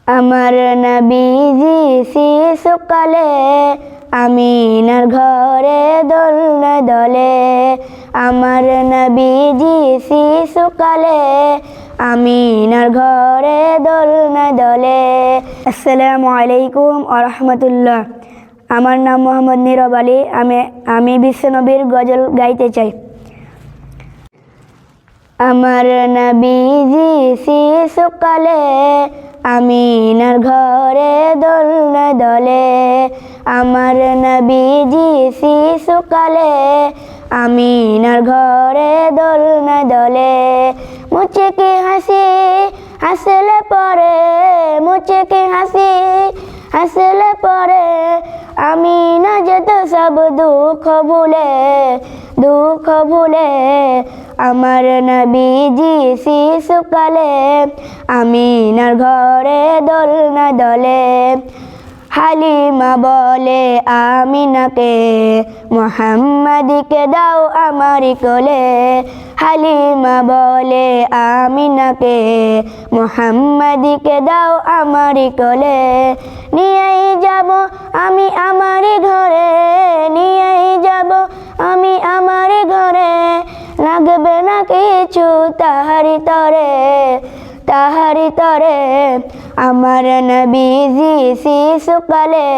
আমার নবীজি শিশুকালে আমিনার ঘরে দোলনা দোলে। আমার নবীজি শিশুকালে আমিনার ঘরে দোলনা দোলে। আসসালামু আলাইকুম ওয়া রাহমাতুল্লাহ। আমার নাম মোহাম্মদ নীরব আলী। আমি বিশ্বনবীর গজল গাইতে চাই। আমার নবীজি শিশুকালে আমিনার ঘরে দোলনা দোলে। আমার নবীজি শিশুকালে আমিনার ঘরে দোলনা দোলে। মুচকি হাসি হাসলে পরে, মুচকি হাসি হাসলে পরে আমিনা যেত সব দুঃখ ভুলে, দুঃখ ভুলে। আমার নবীজি শিশুকালে আমিনার ঘরে দোলনা দোলে। হালিমা বলে আমিনাকে, মুহাম্মাদকে দাও আমারি কোলে। হালিমা বলে আমিনাকে, মুহাম্মাদকে দাও আমারি কোলে। নিয়েই যাব আমি আমারি ঘরে, নিয়েই যাব আমি আমারি ঘরে। লাগবে না কিছু তাহারি তরে, তাহারি তরে। আমার নবীজি শিশুকালে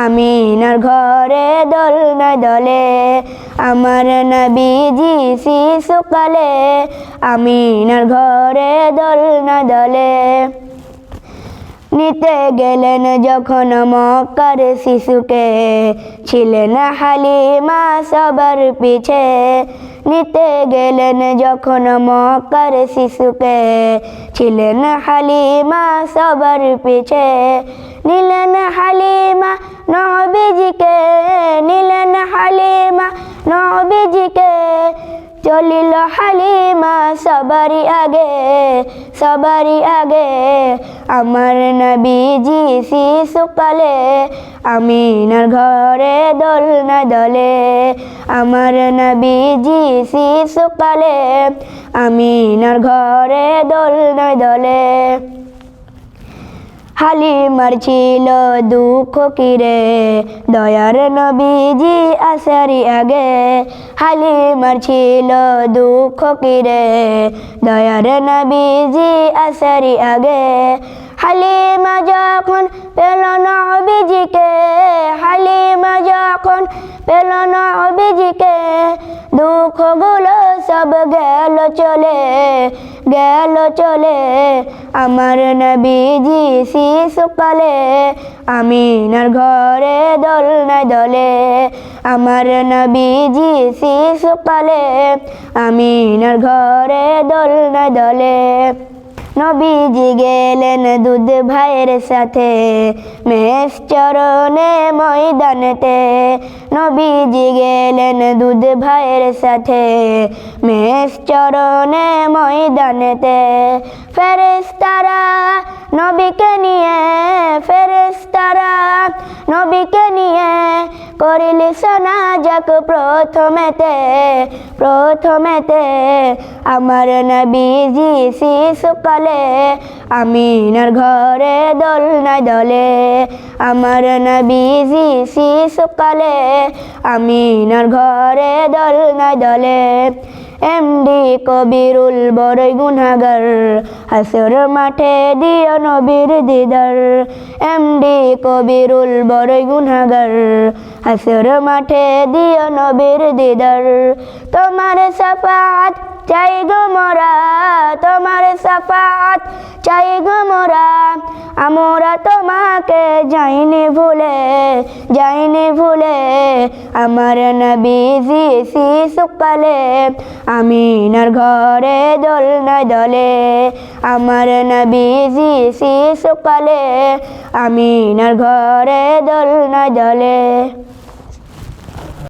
আমিনার ঘরে দোলনা দোলে। আমার নবীজি শিশুকালে আমিনার ঘরে দোলনা দোলে। নিতে গেলেন যখন মক্কার শিশুকে, ছিলেন হালিমা সবার পিছে। নিতে গেলেন যখন মক্কার শিশুকে, ছিলেন হালিমা সবার পিছে। নিলেন হালিমা নবীজিকে, নিলেন হালিমা নবীজিকে। চলিল হালিমা সবারই আগে, সবারই আগে। আমার নবীজি শিশুকালে আমিনার ঘরে দোলনা দোলে। আমার নবীজি শিশুকালে আমিনার ঘরে দোলনা দোলে। হালিমার ছিল দুঃখ কিরে, দয়ার নবীজি আসারি আগে। হালিমার ছিল দুঃখ কিরে, দয়ার নবীজি আসারি আগে। হালিমা যখন পেল নবীজিকে, হালিমা যখন পেল নবীজিকে। দুঃখগুলো সব গেল চলে, গেল চলে। আমার নবীজি শিশুকালে আমিনার ঘরে দোলনা দোলে। আমার নবীজি শিশুকালে আমিনার ঘরে দোলনা দোলে। নবীজি গেলেন দুধ ভাইয়ের সাথে, মেষ চরণে ময়দানেতে। নবীজি গেলেন দুধ ভাইয়ের সাথে, মেষ চরণে ময়দানেতে। ফেরেশতারা নবীকে নিয়ে, ফেরেশতারা নবীকে নিয়ে করিলি সনাজাক প্রথমেতে, প্রথমেতে। আমার নবীজি শিশুকালে আমিনার ঘরে দোলনা দোলে। আমার নবীজি শিশুকালে আমিনার ঘরে দোলনা দোলে। এমডি কবিরুল বড়ই গুনাহগার, হাসর মাঠে দিও নবীর দিদার। এমডি কবিরুল বড়ই গুনাহগার, হাসর মাঠে দিও নবীর দিদার। তোমার শাফাআত চাই গো মোরা, তোমার শাফাআত চাই গো মোরা। আমরা তোমাকে যাইনি ভুলে, যাইনি ভুলে। আমার নবীজি শিশুকালে আমিনার ঘরে দোলনা দোলে। আমার নবীজি শিশুকালে আমিনার ঘরে দোলনা দোলে।